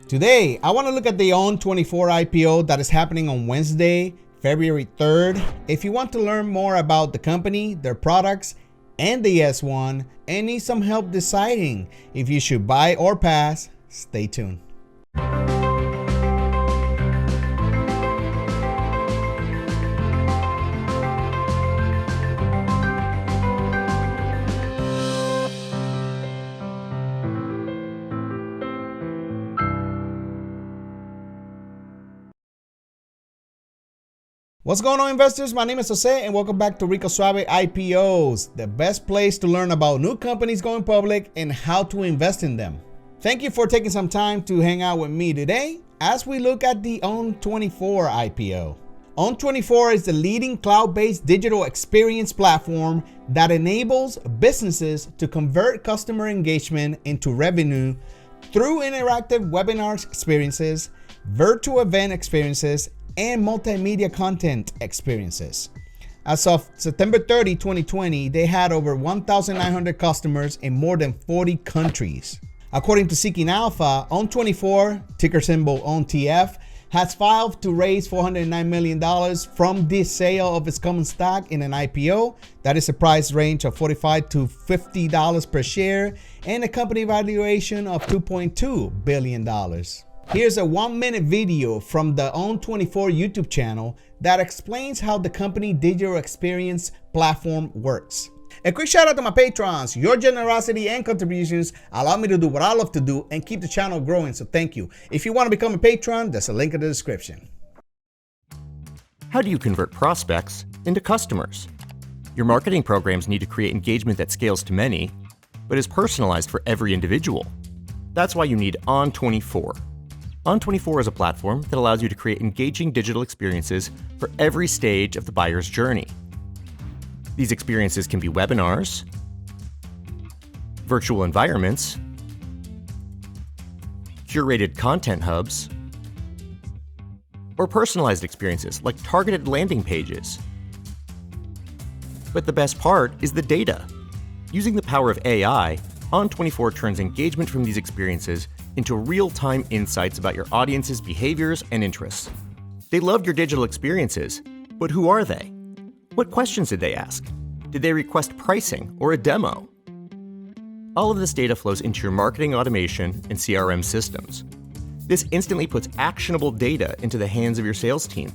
Today, I want to look at the On24 IPO that is happening on Wednesday, February 3rd. If you want to learn more about the company, their products, and the S1, and need some help deciding if you should buy or pass, stay tuned. What's going on, investors? My name is Jose and welcome back to Rico Suave IPOs, the best place to learn about new companies going public and how to invest in them. Thank you for taking some time to hang out with me today as we look at the On24 IPO. On24 is the leading cloud-based digital experience platform that enables businesses to convert customer engagement into revenue through interactive webinar experiences, virtual event experiences, and multimedia content experiences. As of September 30, 2020, they had over 1,900 customers in more than 40 countries. According to Seeking Alpha, On24, ticker symbol ONTF, has filed to raise $409 million from the sale of its common stock in an IPO. That is a price range of $45 to $50 per share and a company valuation of $2.2 billion. Here's a 1-minute video from the On24 YouTube channel that explains how the company digital experience platform works. A quick shout out to my patrons. Your generosity and contributions allow me to do what I love to do and keep the channel growing, so thank you. If you want to become a patron, there's a link in the description. How do you convert prospects into customers? Your marketing programs need to create engagement that scales to many, but is personalized for every individual. That's why you need On24. On24 is a platform that allows you to create engaging digital experiences for every stage of the buyer's journey. These experiences can be webinars, virtual environments, curated content hubs, or personalized experiences like targeted landing pages. But the best part is the data. Using the power of AI, On24 turns engagement from these experiences into real-time insights about your audience's behaviors and interests. They loved your digital experiences, but who are they? What questions did they ask? Did they request pricing or a demo? All of this data flows into your marketing automation and CRM systems. This instantly puts actionable data into the hands of your sales team,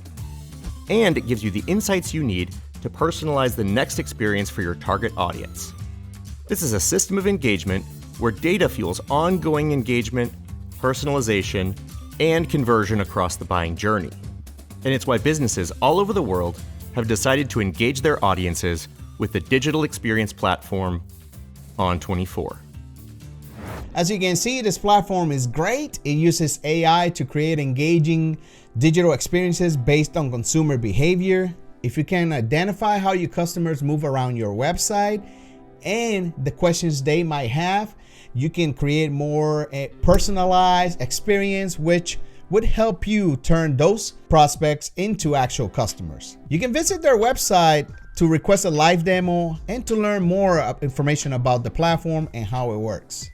and it gives you the insights you need to personalize the next experience for your target audience. This is a system of engagement where data fuels ongoing engagement, personalization, and conversion across the buying journey. And it's why businesses all over the world have decided to engage their audiences with the digital experience platform On24. As you can see, this platform is great. It uses AI to create engaging digital experiences based on consumer behavior. If you can identify how your customers move around your website and the questions they might have, you can create more personalized experience, which would help you turn those prospects into actual customers. You can visit their website to request a live demo and to learn more information about the platform and how it works.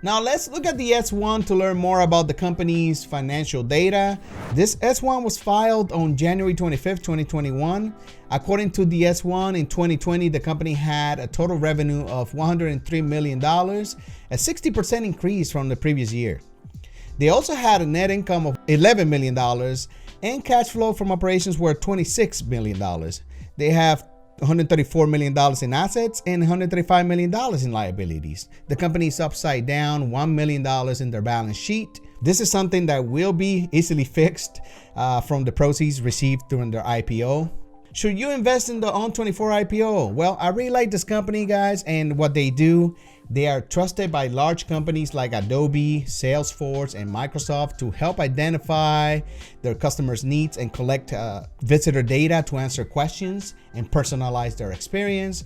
Now let's look at the S1 to learn more about the company's financial data. This S1 was filed on January 25th, 2021. According to the S1, in 2020, the company had a total revenue of $103 million, a 60% increase from the previous year. They also had a net income of $11 million and cash flow from operations were $26 million. They have $134 million in assets and $135 million in liabilities. The company is upside down $1 million in their balance sheet. This is something that will be easily fixed from the proceeds received during their IPO. Should you invest in the On24 IPO? Well, I really like this company, guys, and what they do. They are trusted by large companies like Adobe, Salesforce, and Microsoft to help identify their customers' needs and collect visitor data to answer questions and personalize their experience.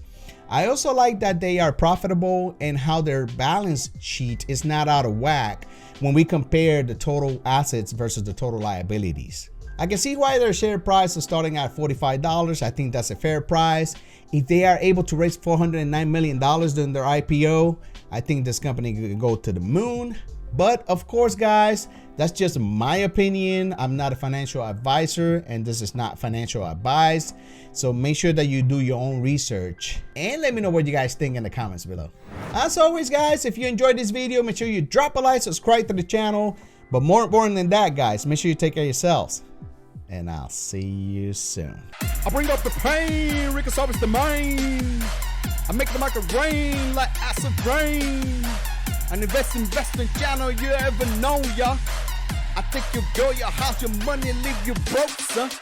I also like that they are profitable and how their balance sheet is not out of whack when we compare the total assets versus the total liabilities. I can see why their share price is starting at $45. I think that's a fair price. If they are able to raise $409 million during their IPO, I think this company could go to the moon. But of course, guys, that's just my opinion. I'm not a financial advisor, and this is not financial advice. So make sure that you do your own research and let me know what you guys think in the comments below. As always, guys, if you enjoyed this video, make sure you drop a like, subscribe to the channel. But more important than that, guys, make sure you take care of yourselves. And I'll see you soon. I bring up the pain, Rick service the main. I make the market rain like acid rain. An investing channel you ever know, ya. I think you'll go your house, your money, leave you broke, son.